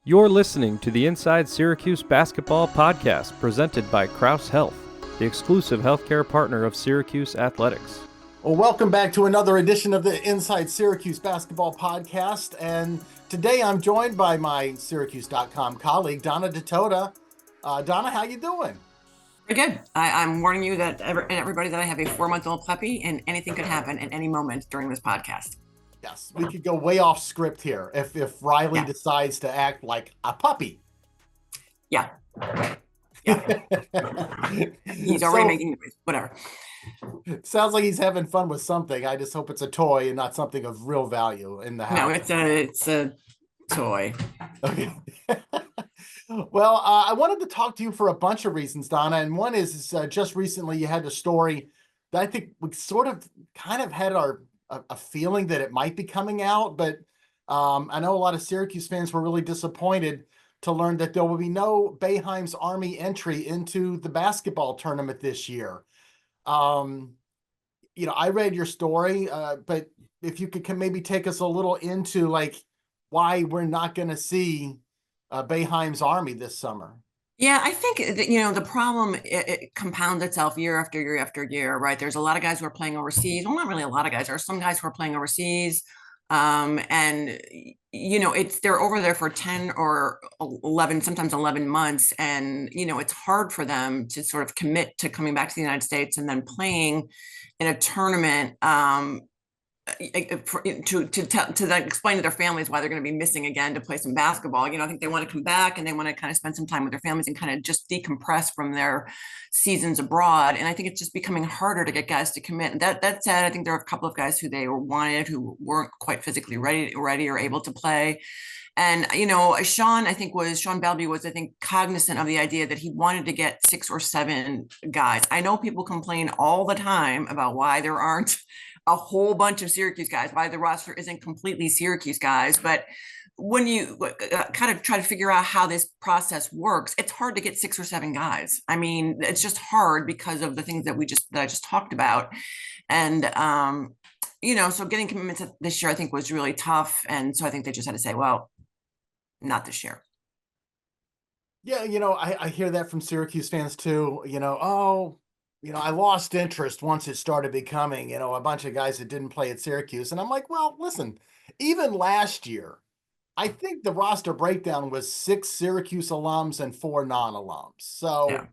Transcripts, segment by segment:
You're listening to the Inside Syracuse Basketball podcast presented by Kraus Health, the exclusive healthcare partner of Syracuse Athletics. Well, welcome back to another edition of the Inside Syracuse Basketball podcast. And today I'm joined by my syracuse.com colleague, Donna Ditota. Donna, how you doing? Very good. I'm warning you that everybody that I have a 4-month-old puppy and anything could happen at any moment during this podcast. Yes, we could go way off script here if Riley decides to act like a puppy. Yeah. He's already making noise. Whatever. It sounds like he's having fun with something. I just hope it's a toy and not something of real value in the house. No, it's a toy. Okay. Well, I wanted to talk to you for a bunch of reasons, Donna. And one is just recently you had a story that I think we sort of kind of had a feeling that it might be coming out. But I know a lot of Syracuse fans were really disappointed to learn that there will be no Boeheim's Army entry into the basketball tournament this year. I read your story, but if you could maybe take us a little into like why we're not going to see Boeheim's Army this summer. Yeah, I think that, the problem, it compounds itself year after year after year, right? There's a lot of guys who are playing overseas. Well, not really a lot of guys. There are some guys who are playing overseas. And they're over there for 10 or 11, sometimes 11 months. And, it's hard for them to sort of commit to coming back to the United States and then playing in a tournament, to then explain to their families why they're going to be missing again to play some basketball. I think they want to come back and they want to kind of spend some time with their families and kind of just decompress from their seasons abroad. And I think it's just becoming harder to get guys to commit. And that said, I think there are a couple of guys who they wanted who weren't quite physically ready or able to play. And, Sean Belby was, I think, cognizant of the idea that he wanted to get 6 or 7 guys. I know people complain all the time about why there aren't a whole bunch of Syracuse guys, why the roster isn't completely Syracuse guys. But when you kind of try to figure out how this process works, it's hard to get 6 or 7 guys. I mean, it's just hard because of the things that I just talked about. And, so getting commitments this year, I think, was really tough. And so I think they just had to say, well, not this year. Yeah, I hear that from Syracuse fans too. I lost interest once it started becoming, a bunch of guys that didn't play at Syracuse. And I'm like, well, listen, even last year, I think the roster breakdown was 6 Syracuse alums and 4 non-alums. So, yeah.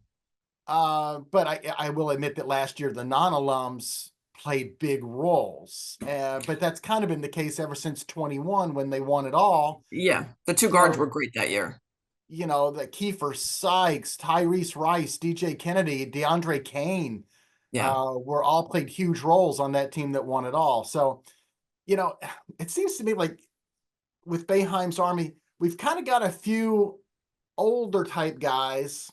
But I will admit that last year, the non-alums played big roles. But that's kind of been the case ever since 21 when they won it all. Yeah, the 2 guards were great that year. The Kiefer Sykes, Tyrese Rice, DJ Kennedy, DeAndre Kane, were all played huge roles on that team that won it all. So, it seems to me like with Boeheim's Army, we've kind of got a few older type guys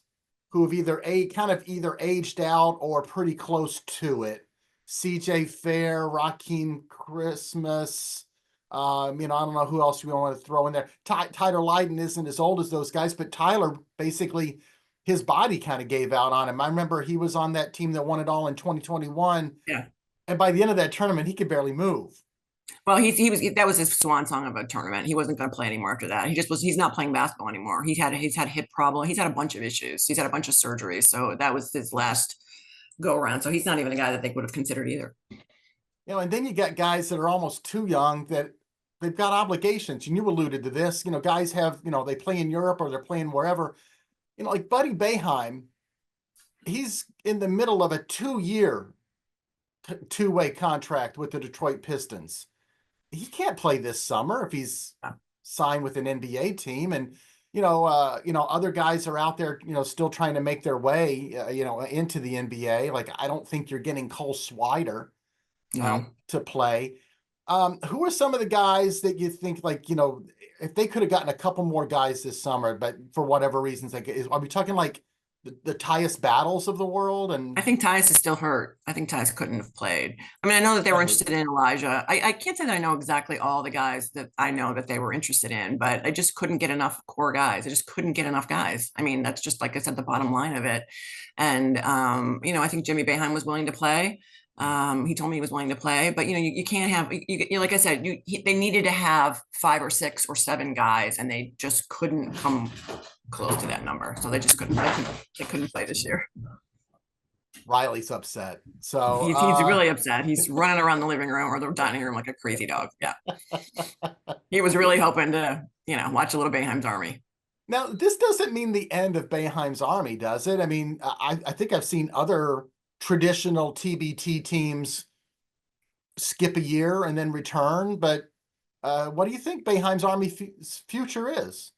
who have either aged out or pretty close to it. CJ Fair, Rakeem Christmas. I don't know who else we want to throw in there. Tyler Lydon isn't as old as those guys, but Tyler, basically, his body kind of gave out on him. I remember he was on that team that won it all in 2021. Yeah. And by the end of that tournament, he could barely move. Well, that was his swan song of a tournament. He wasn't going to play anymore after that. He's not playing basketball anymore. He's had hip problem. He's had a bunch of issues. He's had a bunch of surgeries. So that was his last go around. So he's not even a guy that they would have considered either. And then you got guys that are almost too young that they've got obligations. And you alluded to this, guys have, they play in Europe or they're playing wherever, like Buddy Boeheim, he's in the middle of a 2-year two-way contract with the Detroit Pistons. He can't play this summer if he's signed with an NBA team. And, other guys are out there, still trying to make their way, into the NBA. Like, I don't think you're getting Cole Swider to play. Who are some of the guys that you think, like, if they could have gotten a couple more guys this summer, but for whatever reasons, are we talking like the Tyus Battles of the world? And I think Tyus is still hurt. I think Tyus couldn't have played. I mean, I know that they were interested in Elijah. I can't say that I know exactly all the guys that I know that they were interested in, but I just couldn't get enough core guys. I just couldn't get enough guys. I mean, that's just, like I said, the bottom line of it. And, I think Jimmy Boeheim was willing to play. He told me he was willing to play, but you can't have like I said, they needed to have 5 or 6 or 7 guys, and they just couldn't come close to that number. So they just couldn't. They couldn't play this year. Riley's upset. So He's really upset. He's running around the living room or the dining room like a crazy dog. Yeah, he was really hoping to watch a little Boeheim's Army. Now, this doesn't mean the end of Boeheim's Army, does it? I mean, I think I've seen other traditional TBT teams skip a year and then return, but what do you think Boeheim's Army future is?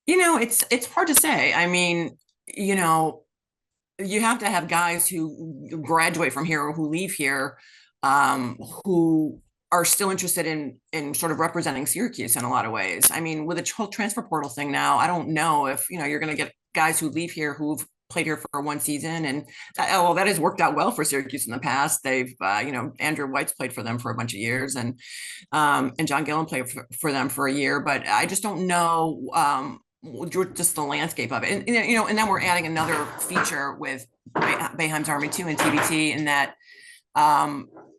It's hard to say. I mean, you have to have guys who graduate from here or who leave here, who are still interested in sort of representing Syracuse in a lot of ways. I mean, with the whole transfer portal thing now, I don't know if you're going to get guys who leave here who've played here for one season, and that has worked out well for Syracuse in the past. They've Andrew White's played for them for a bunch of years, and John Gillen played for them for a year, but I just don't know just the landscape of it. And then we're adding another feature with Boeheim's Army 2 and TBT, in that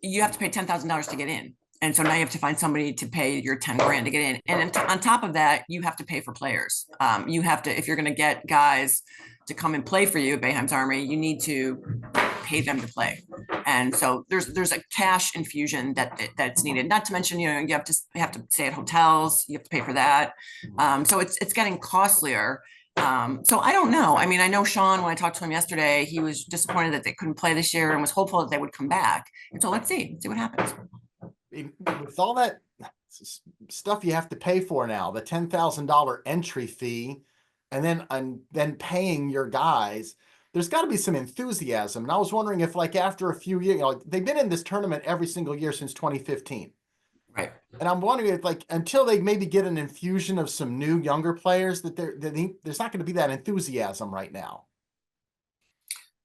you have to pay $10,000 to get in. And so now you have to find somebody to pay your 10 grand to get in. And on top of that, you have to pay for players. You have to, if you're going to get guys to come and play for you at Boeheim's Army, you need to pay them to play. And so there's a cash infusion that's needed. Not to mention, you have to stay at hotels, you have to pay for that. So it's getting costlier. So I don't know. I mean, I know Sean, when I talked to him yesterday, he was disappointed that they couldn't play this year and was hopeful that they would come back. And so let's see what happens. With all that stuff you have to pay for now, the $10,000 entry fee, and then paying your guys, there's got to be some enthusiasm. And I was wondering if, like, after a few years, they've been in this tournament every single year since 2015. Right. And I'm wondering if, like, until they maybe get an infusion of some new younger players, that there's not going to be that enthusiasm right now.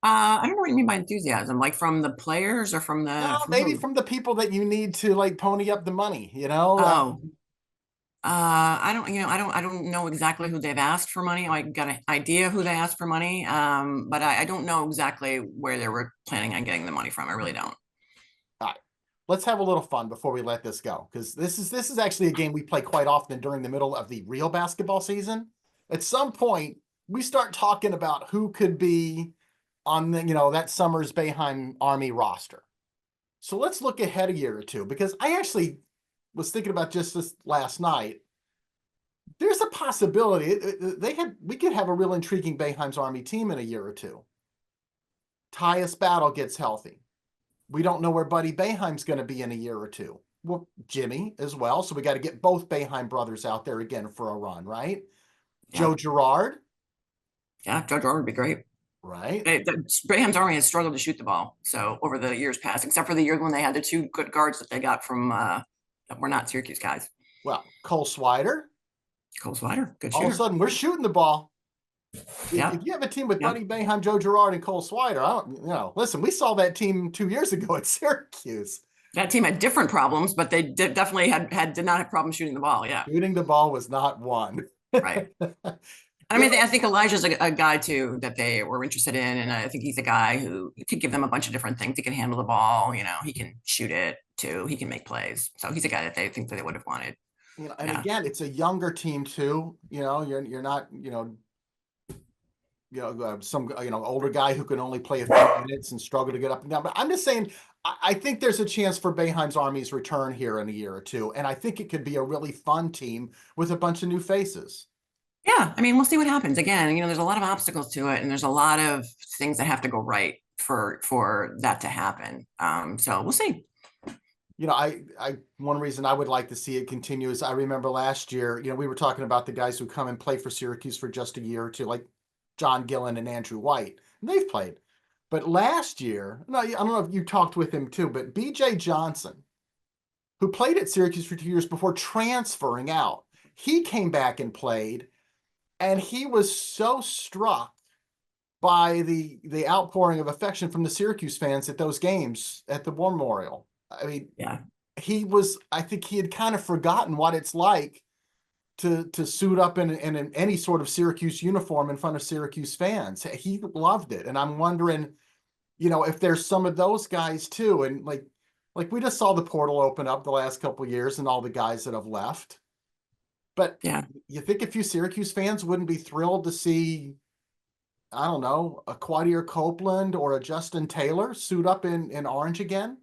I don't know what you mean by enthusiasm, like from the players or from the maybe from the people that you need to, like, pony up the money, I don't know exactly who they've asked for money. I got an idea who they asked for money, but I don't know exactly where they were planning on getting the money from. I really don't. All right, let's have a little fun before we let this go, because this is actually a game we play quite often during the middle of the real basketball season. At some point, we start talking about who could be on the that summer's Boeheim Army roster. So let's look ahead a year or two, because I actually was thinking about just this last night. There's a possibility we could have a real intriguing Boeheim's Army team in a year or two. Tyus Battle gets healthy. We don't know where Buddy Boeheim's going to be in a year or two. Well, Jimmy as well. So we got to get both Boeheim brothers out there again for a run, right? Yeah. Joe Girard. Yeah, Joe Girard would be great. Right. Boeheim's Army has struggled to shoot the ball. So over the years past, except for the year when they had the 2 good guards that they got from that were not Syracuse guys. Well, Cole Swider, good shooter. All of a sudden, we're shooting the ball. Yeah. If you have a team with Buddy Boeheim, Joe Girard, and Cole Swider, listen, we saw that team 2 years ago at Syracuse. That team had different problems, but they definitely did not have problems shooting the ball. Yeah. Shooting the ball was not one. Right. I mean, I think Elijah's a guy too that they were interested in, and I think he's a guy who could give them a bunch of different things. He can handle the ball, he can shoot it too. He can make plays. So he's a guy that they think that they would have wanted. And again, it's a younger team too. You're not some older guy who can only play a few minutes and struggle to get up and down. But I'm just saying, I think there's a chance for Boeheim's Army's return here in a year or two, and I think it could be a really fun team with a bunch of new faces. Yeah, I mean, we'll see what happens. Again, there's a lot of obstacles to it, and there's a lot of things that have to go right for that to happen. So we'll see. One reason I would like to see it continue is I remember last year, we were talking about the guys who come and play for Syracuse for just a year or two, like John Gillen and Andrew White. And they've played. But last year, I don't know if you talked with him too, but BJ Johnson, who played at Syracuse for 2 years before transferring out, he came back and played. And he was so struck by the outpouring of affection from the Syracuse fans at those games at the War Memorial. I mean, yeah, I think he had kind of forgotten what it's like to suit up in any sort of Syracuse uniform in front of Syracuse fans. He loved it. And I'm wondering, if there's some of those guys too, and like we just saw the portal open up the last couple of years and all the guys that have left. But Yeah. you think a few Syracuse fans wouldn't be thrilled to see, I don't know, a Quadier Copeland or a Justin Taylor suit up in orange again?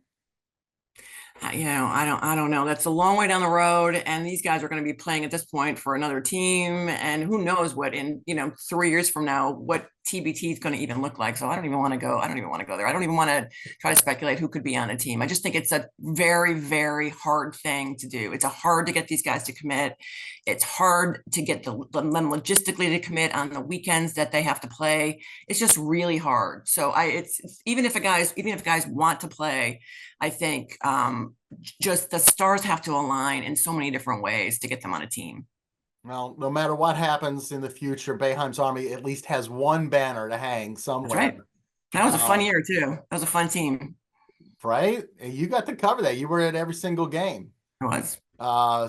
I don't know. That's a long way down the road, and these guys are going to be playing at this point for another team, and who knows what in 3 years from now what TBT is going to even look like. So I don't even want to go. I don't even want to go there. I don't even want to try to speculate who could be on a team. I just think it's a very, very hard thing to do. It's hard to get these guys to commit. It's hard to get them logistically to commit on the weekends that they have to play. It's just really hard. So it's even if guys want to play, I think just the stars have to align in so many different ways to get them on a team. Well, no matter what happens in the future, Boeheim's Army at least has one banner to hang somewhere. That's right. That was a fun year too. That was a fun team. Right? And you got to cover that. You were at every single game. It was.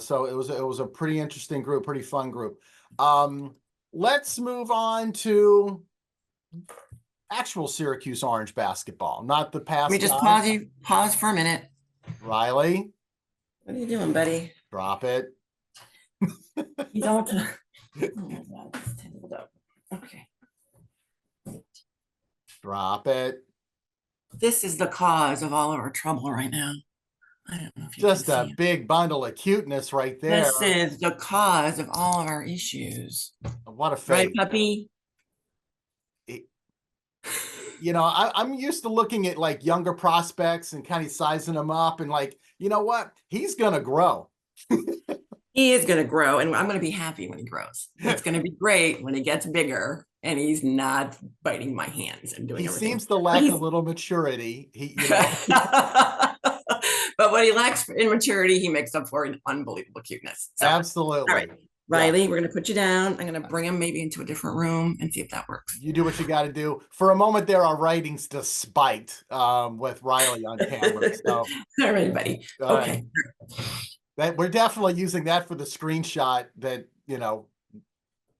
So it was a pretty interesting group, pretty fun group. Let's move on to actual Syracuse Orange basketball, not the past. Let me just pause for a minute. Riley, what are you doing, buddy? Drop it. You don't. Oh my God, it's tangled up. Okay. Drop it. This is the cause of all of our trouble right now. I don't know if you just can a see big bundle of cuteness right there. This is the cause of all of our issues. What a face. Right, puppy? I'm used to looking at like younger prospects and kind of sizing them up and like, you know what? He's going to grow. He is going to grow, and I'm going to be happy when he grows. It's going to be great when he gets bigger and he's not biting my hands and doing everything. He seems to lack a little maturity. But what he lacks in maturity, he makes up for in unbelievable cuteness. So, absolutely. All right, Riley, we're going to put you down. I'm going to bring him maybe into a different room and see if that works. You do what you got to do. For a moment there, our writings just spiked with Riley on camera. So, all right, buddy. Okay. That we're definitely using that for the screenshot that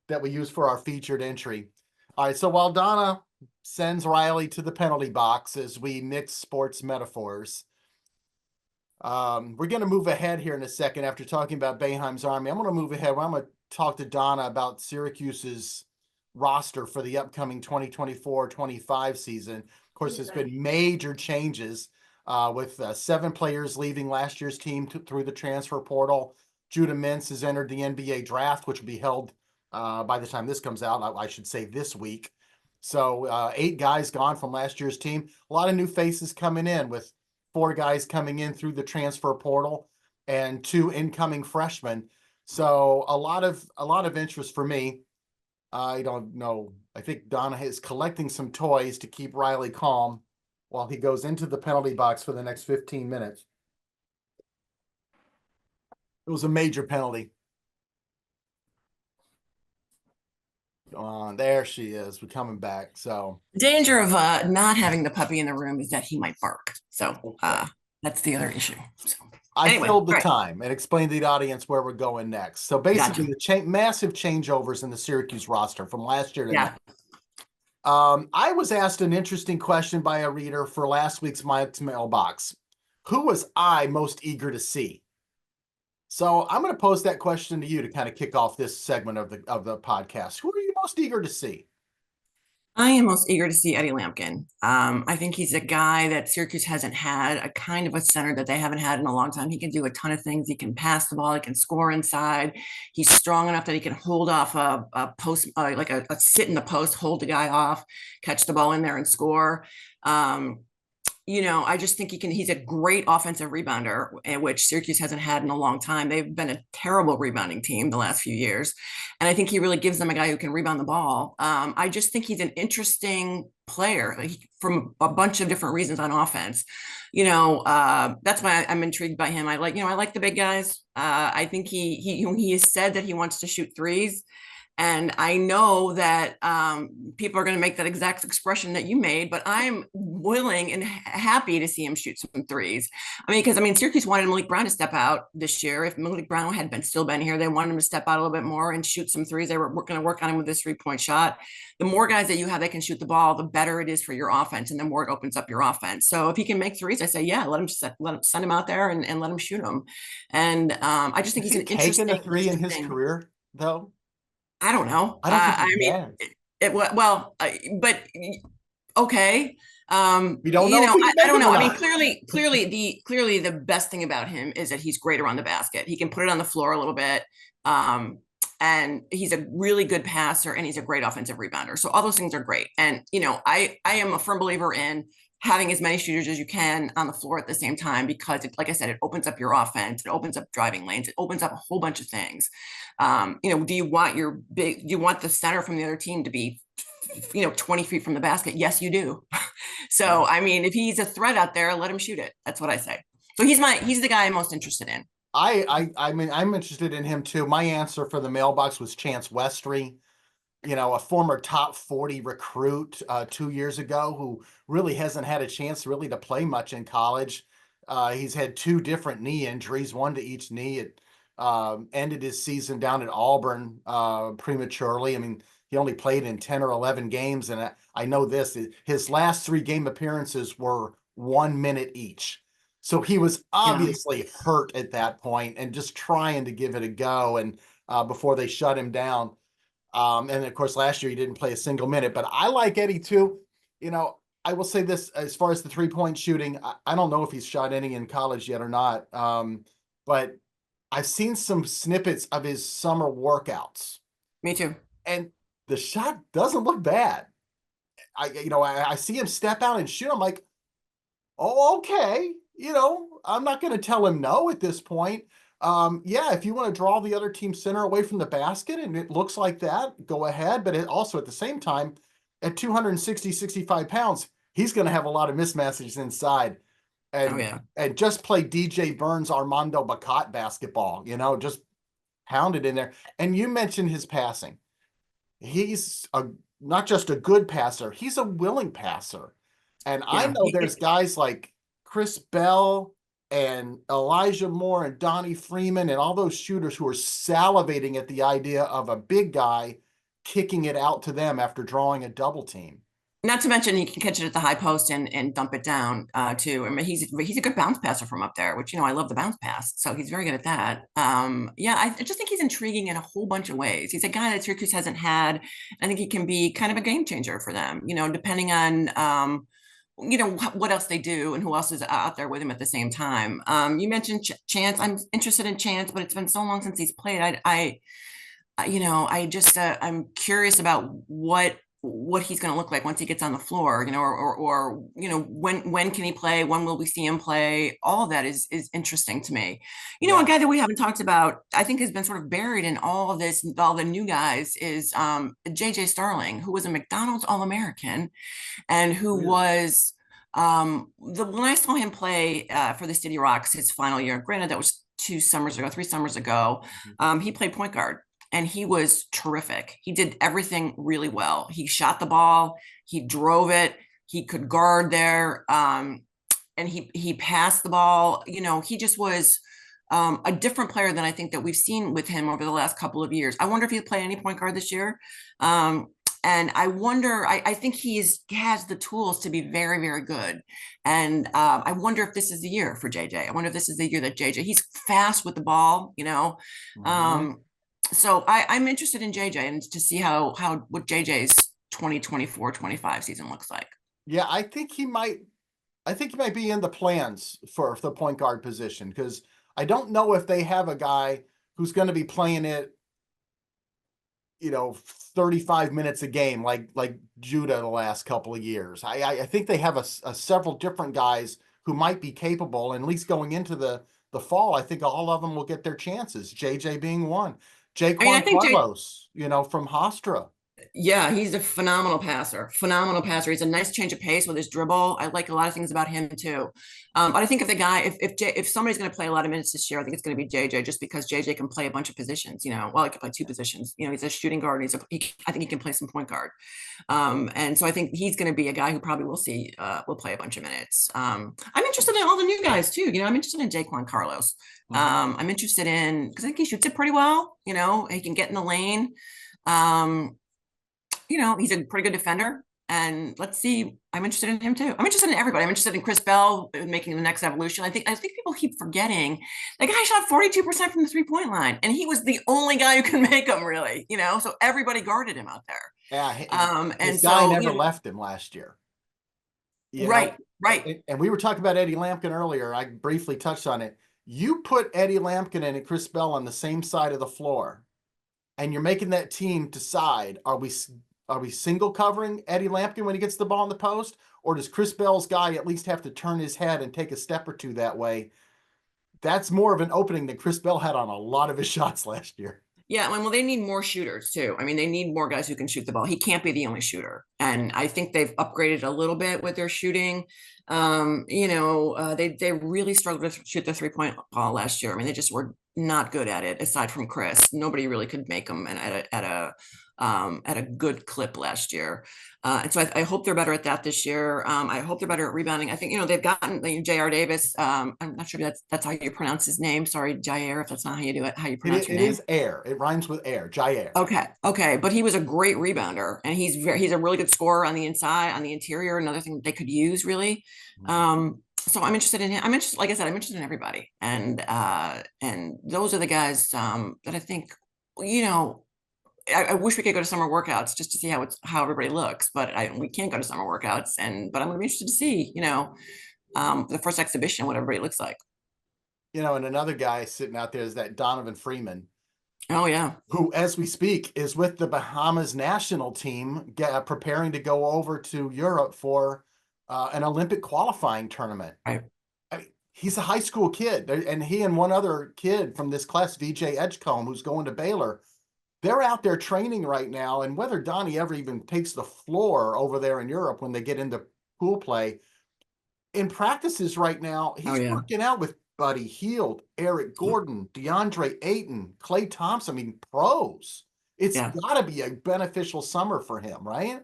that we use for our featured entry. All right, so while Donna sends Riley to the penalty box as we mix sports metaphors, we're going to move ahead here in a second after talking about Boeheim's Army. I'm going to move ahead. I'm going to talk to Donna about Syracuse's roster for the upcoming 2024-25 season. Of course, there's been major changes with 7 players leaving last year's team through the transfer portal. Judah Mintz has entered the NBA draft, which will be held by the time this comes out, I should say this week. So 8 guys gone from last year's team. A lot of new faces coming in, with 4 guys coming in through the transfer portal and 2 incoming freshmen. So a lot of interest for me. I don't know. I think Donna is collecting some toys to keep Riley calm while he goes into the penalty box for the next 15 minutes. It was a major penalty. There she is. We're coming back. So the danger of not having the puppy in the room is that he might bark. So that's the other issue. So, I filled the time and explained to the audience where we're going next. So basically, the massive changeovers in the Syracuse roster from last year to now. I was asked an interesting question by a reader for last week's Mike's Mailbox. Who was I most eager to see? So I'm going to pose that question to you to kind of kick off this segment of the podcast. Who are you most eager to see? I am most eager to see Eddie Lampkin. I think he's a guy that Syracuse hasn't had, a kind of a center that they haven't had in a long time. He can do a ton of things. He can pass the ball. He can score inside. He's strong enough that he can hold off a post, like a sit in the post, hold the guy off, catch the ball in there and score. I just think he's a great offensive rebounder, which Syracuse hasn't had in a long time. They've been a terrible rebounding team the last few years. And I think he really gives them a guy who can rebound the ball. I just think he's an interesting player from a bunch of different reasons on offense. That's why I'm intrigued by him. I like the big guys. I think he has said that he wants to shoot threes. And I know that people are going to make that exact expression that you made, but I'm willing and happy to see him shoot some threes. I mean, because Syracuse wanted Malik Brown to step out this year. If Malik Brown had still been here, they wanted him to step out a little bit more and shoot some threes. They were going to work on him with this 3-point shot. The more guys that you have that can shoot the ball, the better it is for your offense, and the more it opens up your offense. So if he can make threes, I say, yeah, let him send him out there and let him shoot them. And I just think Has he's he an interesting taken a three in his thing. career though? I don't know. I don't think I he mean, has. but okay. We don't know if he can I make don't them know. or I mean, not. clearly the best thing about him is that he's great around the basket. He can put it on the floor a little bit. And he's a really good passer, and he's a great offensive rebounder. So all those things are great. And, I am a firm believer in having as many shooters as you can on the floor at the same time, because like I said, it opens up your offense. It opens up driving lanes. It opens up a whole bunch of things. Do you want the center from the other team to be 20 feet from the basket? Yes, you do. So, I mean, if he's a threat out there, let him shoot it. That's what I say. So he's the guy I'm most interested in. I mean, I'm interested in him too. My answer for the mailbox was Chance Westry, a former top 40 recruit 2 years ago, who really hasn't had a chance really to play much in college. He's had 2 different knee injuries, one to each knee. It ended his season down at Auburn prematurely. I mean, he only played in 10 or 11 games. And I know this, his last 3 game appearances were 1 minute each. So he was obviously hurt at that point and just trying to give it a go. And before they shut him down. And of course, last year he didn't play a single minute, but I like Eddie too. I will say this, as far as the 3-point shooting, I don't know if he's shot any in college yet or not. But I've seen some snippets of his summer workouts. Me too. And the shot doesn't look bad. I see him step out and shoot. I'm like, oh, okay. I'm not going to tell him no at this point. If you want to draw the other team center away from the basket and it looks like that, go ahead. But it also at the same time, at 260, 65 pounds, he's going to have a lot of mismatches inside. And just play DJ Burns, Armando Bacot basketball, just pound it in there. And you mentioned his passing. He's not just a good passer, he's a willing passer. And I know there's guys like Chris Bell and Elijah Moore and Donnie Freeman and all those shooters who are salivating at the idea of a big guy kicking it out to them after drawing a double team. Not to mention he can catch it at the high post and dump it down too. I mean, he's a good bounce passer from up there, which I love the bounce pass, so he's very good at that. I just think he's intriguing in a whole bunch of ways. He's a guy that Syracuse hasn't had. I think he can be kind of a game changer for them. Depending on what else they do and who else is out there with him at the same time. You mentioned Chance. I'm interested in Chance, but it's been so long since he's played. I'm curious about what he's going to look like once he gets on the floor, or when can he play? When will we see him play? All of that is interesting to me. A guy that we haven't talked about, I think has been sort of buried in all of this, all the new guys, is JJ Starling, who was a McDonald's All-American and who was when I saw him play for the City Rocks his final year, granted that was 3 summers ago, he played point guard. And he was terrific. He did everything really well. He shot the ball. He drove it. He could guard there. And he passed the ball. He just was a different player than I think that we've seen with him over the last couple of years. I wonder if he'll play any point guard this year. And I wonder, I think he has the tools to be very, very good. And I wonder if this is the year for JJ. I wonder if this is the year that he's fast with the ball, So I'm interested in JJ and to see what JJ's 2024-25 season looks like. Yeah, I think he might be in the plans for the point guard position, because I don't know if they have a guy who's going to be playing it, 35 minutes a game like Judah the last couple of years. I think they have several different guys who might be capable, and at least going into the fall, I think all of them will get their chances. JJ being one. Jaquan Carlos, from Hofstra. Yeah, he's a phenomenal passer. Phenomenal passer. He's a nice change of pace with his dribble. I like a lot of things about him too. But I think if the guy, if somebody's going to play a lot of minutes this year, I think it's going to be JJ, just because JJ can play a bunch of positions. Well, he can play two positions. He's a shooting guard. I think he can play some point guard. And so I think he's going to be a guy who probably will play a bunch of minutes. I'm interested in all the new guys too. I'm interested in Jaquan Carlos. I'm interested in, because I think he shoots it pretty well. He can get in the lane. He's a pretty good defender. And let's see, I'm interested in him too. I'm interested in everybody. I'm interested in Chris Bell making the next evolution. I think people keep forgetting the guy shot 42% from the 3-point line, and he was the only guy who can make them, really. So everybody guarded him out there. Yeah, and his guy so never left him last year. Right. And we were talking about Eddie Lampkin earlier. I briefly touched on it. You put Eddie Lampkin and Chris Bell on the same side of the floor, and you're making that team decide: are we single covering Eddie Lampkin when he gets the ball in the post, or does Chris Bell's guy at least have to turn his head and take a step or two that way? That's more of an opening than Chris Bell had on a lot of his shots last year. Yeah, well, they need more shooters too. They need more guys who can shoot the ball. He can't be the only shooter. And I think they've upgraded a little bit with their shooting. They really struggled to shoot the 3-point ball last year. They just were not good at it. Aside from Chris, nobody really could make them at a good clip last year. And so I hope they're better at that this year. I hope they're better at rebounding. I think, they've gotten J.R. Davis. I'm not sure if that's how you pronounce his name. Sorry, Jair, if that's not how you do it, how you pronounce your name. It is air. It rhymes with air, Jair. Okay. But he was a great rebounder, and he's a really good scorer on the inside, on the interior, another thing they could use, really. So I'm interested in him. Like I said, I'm interested in everybody. And those are the guys that I think, I wish we could go to summer workouts just to see how everybody looks, but we can't go to summer workouts. But I'm gonna be interested to see, the first exhibition, what everybody looks like. And another guy sitting out there is that Donovan Freeman. Oh yeah. Who, as we speak, is with the Bahamas national team, preparing to go over to Europe for an Olympic qualifying tournament. Right. He's a high school kid, and he and one other kid from this class, VJ Edgecombe, who's going to Baylor. They're out there training right now, and whether Donnie ever even takes the floor over there in Europe when they get into pool play, in practices right now, he's working out with Buddy Hield, Eric Gordon, DeAndre Ayton, Klay Thompson. Pros. It's got to be a beneficial summer for him, right?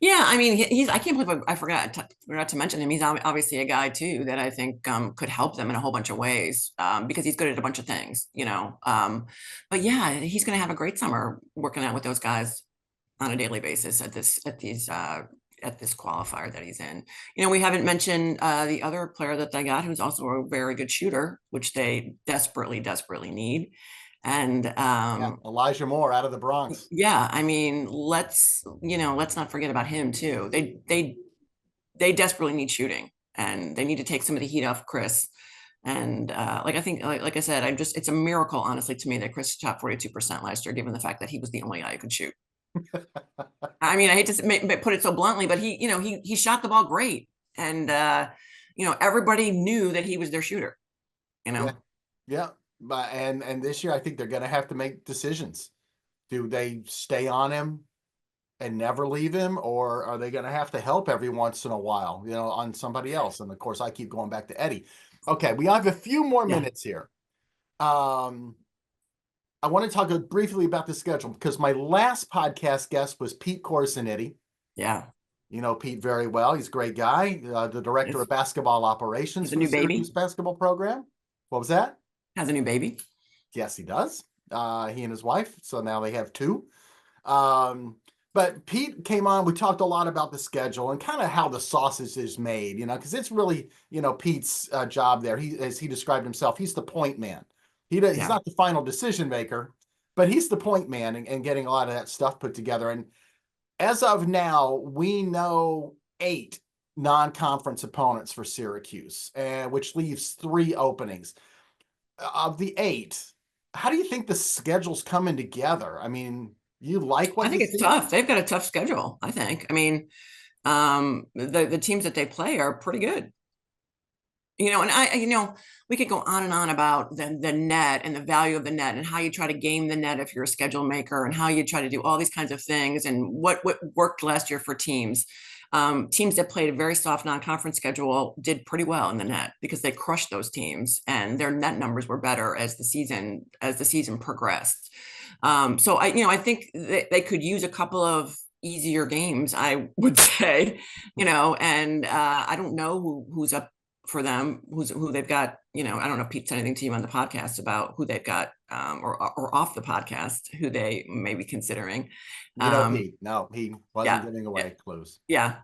Yeah, I can't believe I forgot to mention him. He's obviously a guy too that I think could help them in a whole bunch of ways, because he's good at a bunch of things, But yeah, he's going to have a great summer working out with those guys on a daily basis at this qualifier that he's in. We haven't mentioned the other player that they got, who's also a very good shooter, which they desperately need. And Elijah Moore out of the Bronx. Yeah, let's not forget about him too. They desperately need shooting, and they need to take some of the heat off Chris. And I think, like I said, it's a miracle, honestly, to me, that Chris shot 42% last year, given the fact that he was the only guy who could shoot. I hate to put it so bluntly, but he shot the ball great, and everybody knew that he was their shooter. Yeah. But and this year, I think they're going to have to make decisions. Do they stay on him and never leave him, or are they going to have to help every once in a while, on somebody else? And of course, I keep going back to Eddie. Okay, we have a few more minutes here. I want to talk briefly about the schedule, because my last podcast guest was Pete Corsinetti. Yeah. Pete very well. He's a great guy. The director of basketball operations for the Syracuse basketball program. What was that? Has a new baby. Yes, he does. He and his wife. So now they have two. But Pete came on. We talked a lot about the schedule and kind of how the sausage is made, because it's really, Pete's job there. As he described himself, he's the point man. He's not the final decision maker, but he's the point man and getting a lot of that stuff put together. And as of now, we know 8 non-conference opponents for Syracuse, which leaves 3 openings. Of the 8, how do you think the schedule's coming together? You like what I think it's tough. They've got a tough schedule, I think. The teams that they play are pretty good. And we could go on and on about the net and the value of the net and how you try to game the net if you're a schedule maker and how you try to do all these kinds of things and what worked last year for teams. Teams that played a very soft non-conference schedule did pretty well in the net because they crushed those teams and their net numbers were better as the season progressed. So I think they could use a couple of easier games, I would say, and I don't know who's up for them, who they've got. I don't know if Pete said anything to you on the podcast about who they've got, or off the podcast, who they may be considering. Pete, no, he wasn't Yeah, giving away clues. yeah.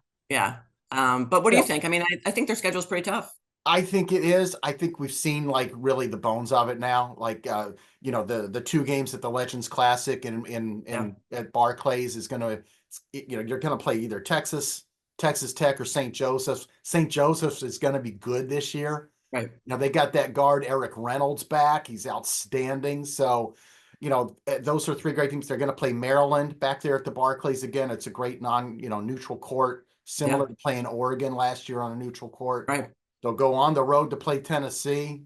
But what do you think? I mean, I think their schedule's pretty tough. I think it is. I think we've seen like really the bones of it now. Like the 2 games at the Legends Classic and at Barclays is going to, you're going to play either Texas Tech or St. Joseph's. St. Joseph's is going to be good this year. Right. They got that guard Eric Reynolds back. He's outstanding. So, those are 3 great teams. They're going to play Maryland back there at the Barclays again. It's a great neutral court, similar to playing Oregon last year on a neutral court. Right. They'll go on the road to play Tennessee.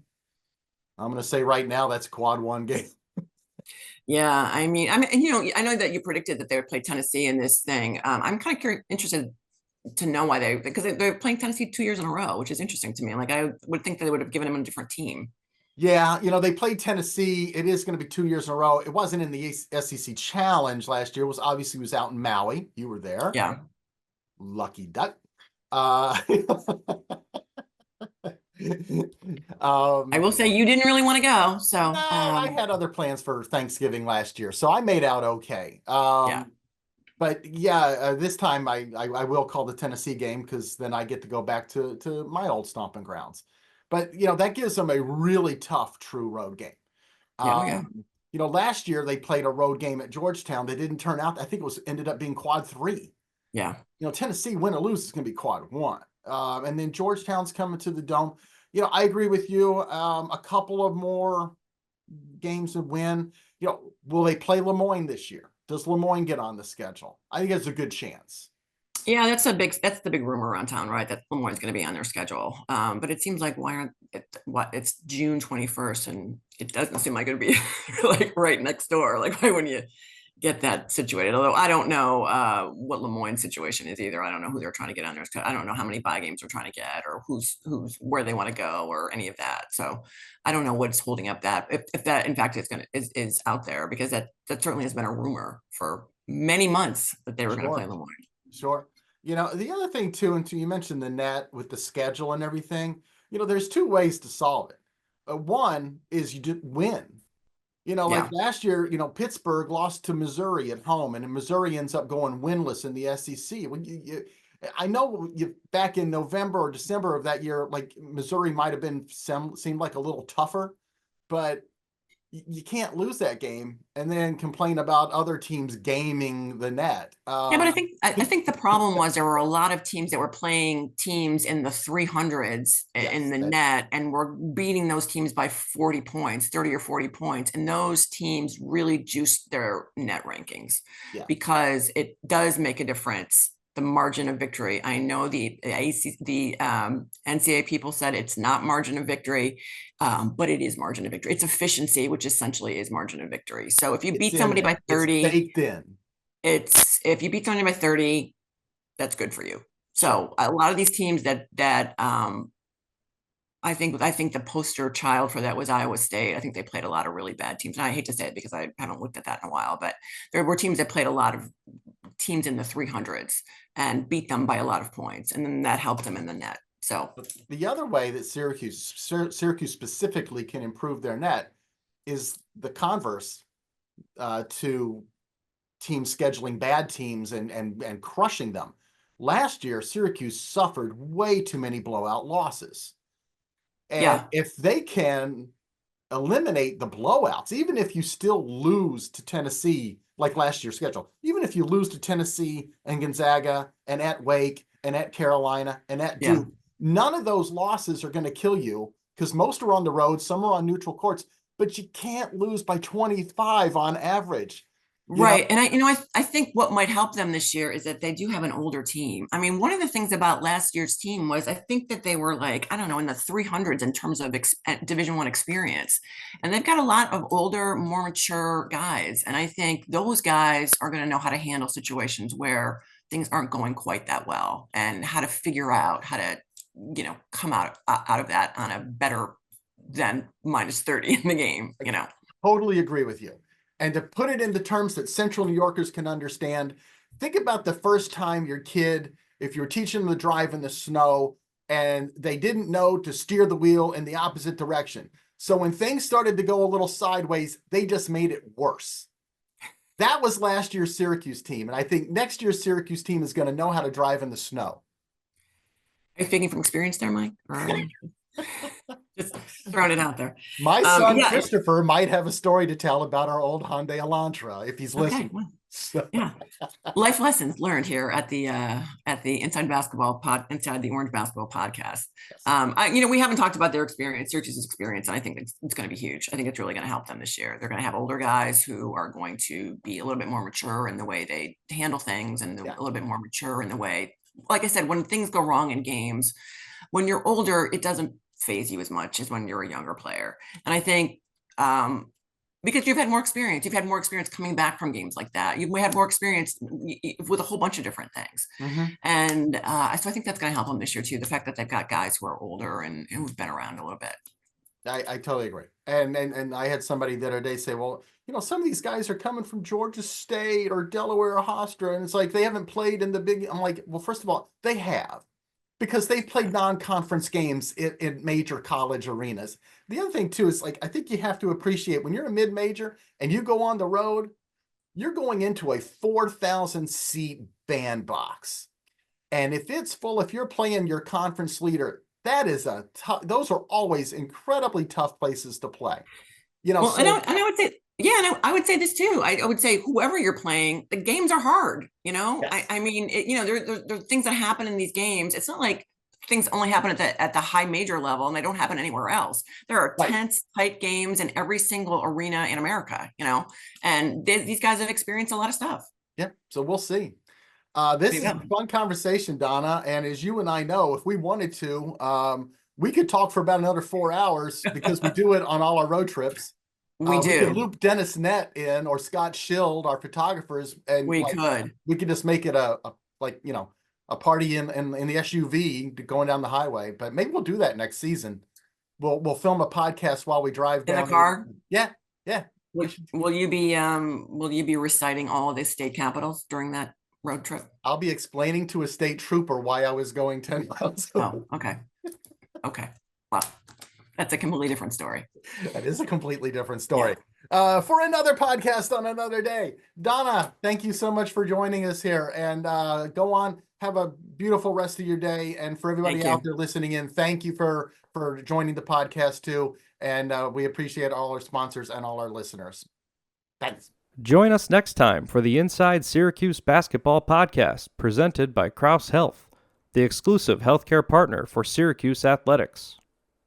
I'm going to say right now that's a quad 1 game. Yeah, I mean, I know that you predicted that they would play Tennessee in this thing. I'm kind of interested to know why because they're playing Tennessee 2 years in a row, which is interesting to me. Like I would think they would have given them a different team. Yeah, they played Tennessee. It is going to be 2 years in a row. It wasn't in the SEC Challenge last year. It was obviously out in Maui. You were there. Yeah. Lucky duck. I will say you didn't really want to go, so I had other plans for Thanksgiving last year, so I made out okay. But this time I will call the Tennessee game because then I get to go back to my old stomping grounds. But that gives them a really tough true road game. Last year they played a road game at Georgetown that didn't turn out. I think ended up being quad 3. Yeah. Tennessee win or lose is going to be quad 1. And then Georgetown's coming to the Dome. I agree with you. A couple of more games to win. Will they play Lemoyne this year? Does Lemoyne get on the schedule? I think it's a good chance. Yeah, that's the big rumor around town, right? That Lemoyne's going to be on their schedule. But it seems like it's June 21st, and it doesn't seem like it'd be like right next door. Like why wouldn't you get that situated? Although I don't know what Lemoyne's situation is either. I don't know who they're trying to get on there. I don't know how many bye games they're trying to get or who's where they want to go or any of that. So I don't know what's holding up that if that in fact is out there, because that certainly has been a rumor for many months that they were going to play Lemoyne. Sure. The other thing too, and you mentioned the net with the schedule and everything, there's 2 ways to solve it. One is you win. Like last year, Pittsburgh lost to Missouri at home, and Missouri ends up going winless in the SEC. I know back in November or December of that year, like Missouri might have seemed like a little tougher, but you can't lose that game and then complain about other teams gaming the net. But I think the problem was there were a lot of teams that were playing teams in the 300s in the net and were beating those teams by 40 points, 30 or 40 points. And those teams really juiced their net rankings because it does make a difference. The margin of victory. I know the NCAA people said it's not margin of victory, but it is margin of victory. It's efficiency, which essentially is margin of victory. So if you beat somebody by 30, if you beat somebody by 30, that's good for you. So a lot of these teams that I think the poster child for that was Iowa State. I think they played a lot of really bad teams. And I hate to say it because I haven't looked at that in a while, but there were teams that played a lot of teams in the 300s and beat them by a lot of points. And then that helped them in the net. So the other way that Syracuse specifically can improve their net is the converse to teams scheduling bad teams and crushing them. Last year, Syracuse suffered way too many blowout losses. And if they can eliminate the blowouts, even if you still lose to Tennessee, like last year's schedule, even if you lose to Tennessee and Gonzaga and at Wake and at Carolina and at Duke, none of those losses are going to kill you because most are on the road, some are on neutral courts, but you can't lose by 25 on average. Right. And I think what might help them this year is that they do have an older team. I mean, one of the things about last year's team was I think that they were like, I don't know, in the 300s in terms of Division I experience. And they've got a lot of older, more mature guys. And I think those guys are going to know how to handle situations where things aren't going quite that well and how to figure out how to, come out of that on a better than minus 30 in the game, Totally agree with you. And to put it into terms that Central New Yorkers can understand, think about the first time your kid, if you're teaching them to drive in the snow and they didn't know to steer the wheel in the opposite direction. So when things started to go a little sideways, they just made it worse. That was last year's Syracuse team. And I think next year's Syracuse team is going to know how to drive in the snow. Are you speaking from experience there, Mike? Just throwing it out there. My son, Christopher, might have a story to tell about our old Hyundai Elantra if he's listening. Well, yeah. Life lessons learned here at the Inside the Orange Basketball podcast. Yes. We haven't talked about their experience, Syracuse's experience, and I think it's going to be huge. I think it's really going to help them this year. They're going to have older guys who are going to be a little bit more mature in the way they handle things and a little bit more mature in the way, like I said, when things go wrong in games, when you're older, it doesn't phase you as much as when you're a younger player. And I think because you've had more experience coming back from games like that. You've had more experience with a whole bunch of different things. Mm-hmm. And so I think that's going to help them this year too. The fact that they've got guys who are older and who've been around a little bit. I totally agree. And I had somebody the other day say, well, some of these guys are coming from Georgia State or Delaware or Hofstra, and it's like they haven't played in the big. I'm like, well, first of all, they have. Because they've played non-conference games in major college arenas. The other thing, too, is I think you have to appreciate when you're a mid-major and you go on the road, you're going into a 4,000-seat bandbox. And if it's full, if you're playing your conference leader, that is those are always incredibly tough places to play. And I would say, I would say this too. I would say whoever you're playing, the games are hard. Yes. I mean, there are things that happen in these games. It's not like things only happen at the high major level and they don't happen anywhere else. There are tense, tight games in every single arena in America. And these guys have experienced a lot of stuff. Yeah, so we'll see. This is a fun conversation, Donna. And as you and I know, if we wanted to, we could talk for about another 4 hours because we do it on all our road trips. We do. We could loop Dennis Nett in or Scott Schild, our photographers, and we could just make it a party in the SUV going down the highway. But maybe we'll do that next season. We'll film a podcast while we drive down in the car. Yeah. Will you be reciting all of the state capitals during that road trip? I'll be explaining to a state trooper why I was going 10 miles. Oh, okay. Wow. That's a completely different story. That is a completely different story. Yeah. For another podcast on another day. Donna, thank you so much for joining us here. And go on, have a beautiful rest of your day. And for everybody out there listening in, thank you for joining the podcast too. And we appreciate all our sponsors and all our listeners. Thanks. Join us next time for the Inside Syracuse Basketball podcast presented by Crouse Health, the exclusive healthcare partner for Syracuse Athletics.